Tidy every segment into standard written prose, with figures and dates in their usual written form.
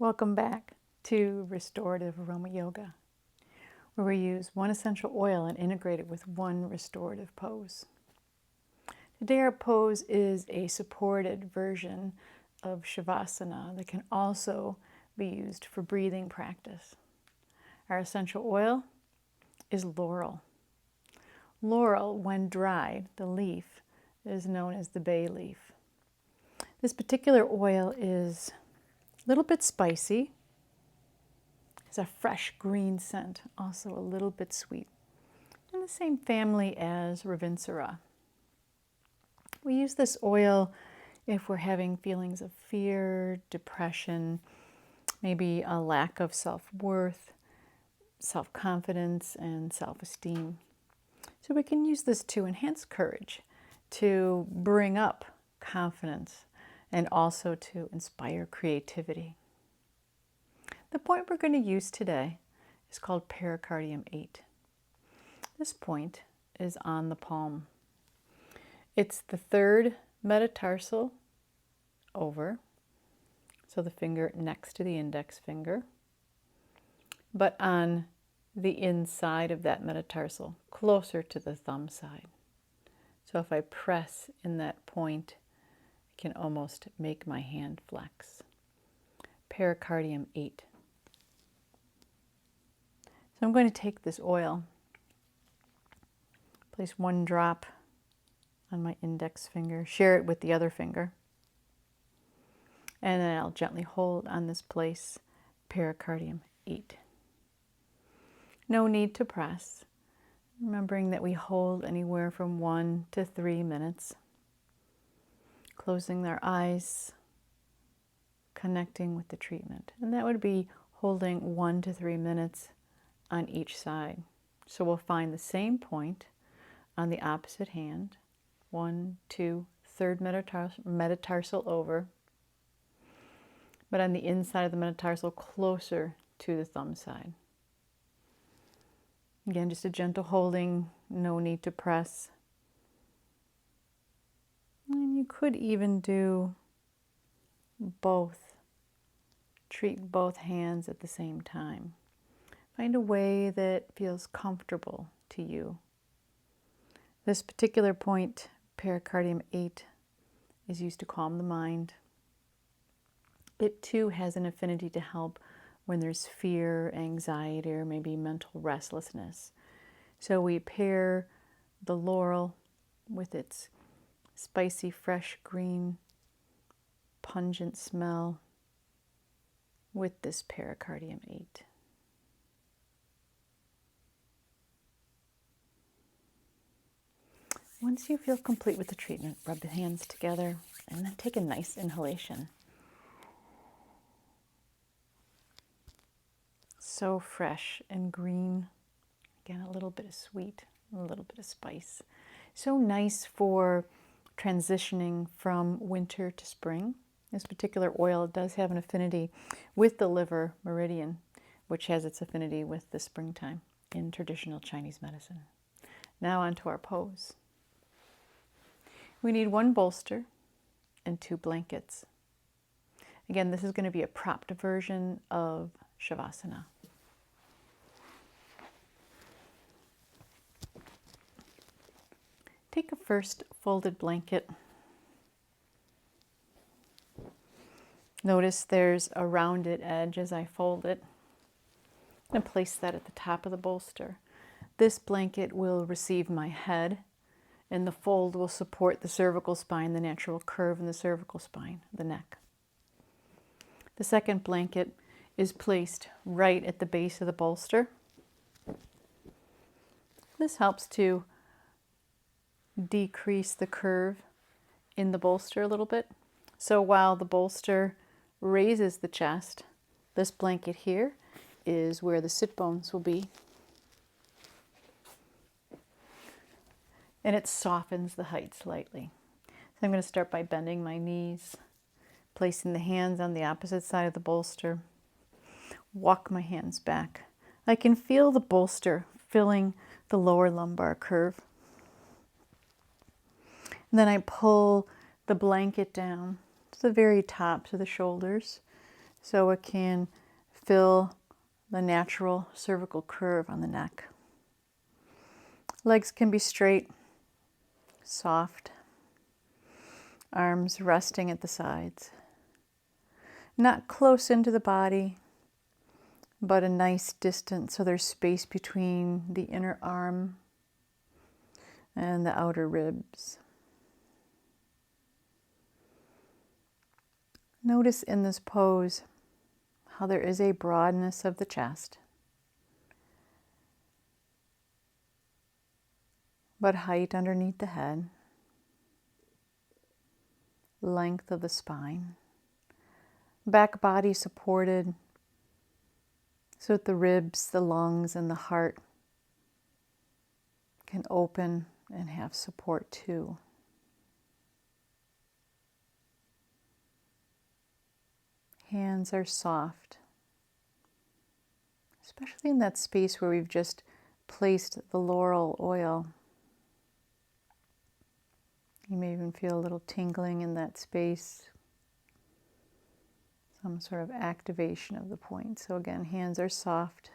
Welcome back to Restorative Aroma Yoga, where we use one essential oil and integrate it with one restorative pose. Today our pose is a supported version of Savasana that can also be used for breathing practice. Our essential oil is Laurel. Laurel, when dried, the leaf, is known as the bay leaf. This particular oil is a little bit spicy. It's a fresh green scent, also a little bit sweet. In the same family as Ravinsara. We use this oil if we're having feelings of fear, depression, maybe a lack of self-worth, self-confidence, and self-esteem. So we can use this to enhance courage, to bring up confidence, and also to inspire creativity. The point we're going to use today is called pericardium 8. This point is on the palm. It's the third metatarsal over, so the finger next to the index finger, but on the inside of that metatarsal, closer to the thumb side. So if I press in that point, I can almost make my hand flex. Pericardium 8. So I'm going to take this oil, place one drop on my index finger, share it with the other finger, and then I'll gently hold on this place, pericardium 8. No need to press, remembering that we hold anywhere from 1 to 3 minutes. Closing our eyes, connecting with the treatment. And that would be holding 1 to 3 minutes on each side. So we'll find the same point on the opposite hand, 1, 2, third metatarsal over, but on the inside of the metatarsal closer to the thumb side. Again, just a gentle holding, no need to press. And you could even do both, treat both hands at the same time. Find a way that feels comfortable to you. This particular point, pericardium 8, is used to calm the mind. It too has an affinity to help when there's fear, anxiety, or maybe mental restlessness. So we pair the laurel with its spicy, fresh green, pungent smell with this pericardium 8. Once you feel complete with the treatment, rub the hands together and then take a nice inhalation. So fresh and green. Again, a little bit of sweet, a little bit of spice. So nice for transitioning from winter to spring. This particular oil does have an affinity with the liver meridian, which has its affinity with the springtime in traditional Chinese medicine. Now on to our pose. We need one bolster and 2 blankets. Again, this is going to be a propped version of Savasana. Take a first folded blanket. Notice there's a rounded edge as I fold it. I'm going to place that at the top of the bolster. This blanket will receive my head, and the fold will support the cervical spine, the natural curve in the cervical spine, the neck. The second blanket is placed right at the base of the bolster. This helps to decrease the curve in the bolster a little bit. So while the bolster raises the chest, this blanket here is where the sit bones will be. And it softens the height slightly. So I'm going to start by bending my knees, placing the hands on the opposite side of the bolster. Walk my hands back. I can feel the bolster filling the lower lumbar curve. And then I pull the blanket down to the very top, to the shoulders, so it can fill the natural cervical curve on the neck. Legs can be straight, soft, arms resting at the sides. Not close into the body, but a nice distance, so there's space between the inner arm and the outer ribs. Notice in this pose how there is a broadness of the chest, but height underneath the head, length of the spine, back body supported so that the ribs, the lungs, and the heart can open and have support too. Hands are soft, especially in that space where we've just placed the laurel oil. You may even feel a little tingling in that space, some sort of activation of the point. So again, hands are soft.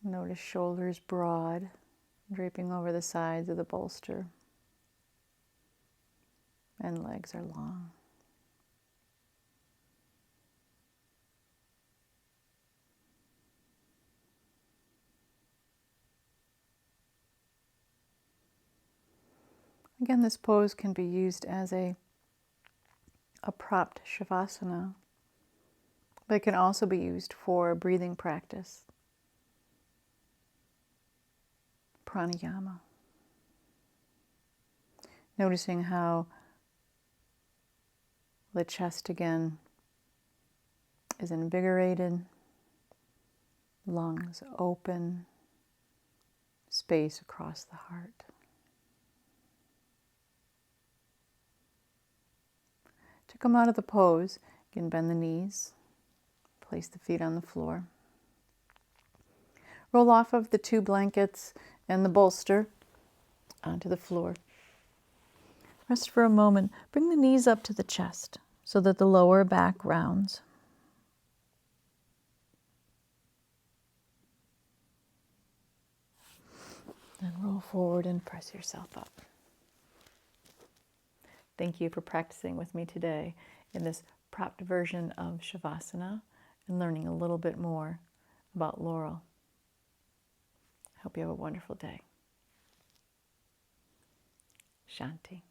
Notice shoulders broad, draping over the sides of the bolster. And legs are long. Again, this pose can be used as a propped Savasana, but it can also be used for breathing practice, pranayama. Noticing how the chest again is invigorated, lungs open, space across the heart. To come out of the pose, you can bend the knees, place the feet on the floor. Roll off of the 2 blankets and the bolster onto the floor. Rest for a moment. Bring the knees up to the chest so that the lower back rounds. Then roll forward and press yourself up. Thank you for practicing with me today in this propped version of Savasana and learning a little bit more about Laurel. I hope you have a wonderful day. Shanti.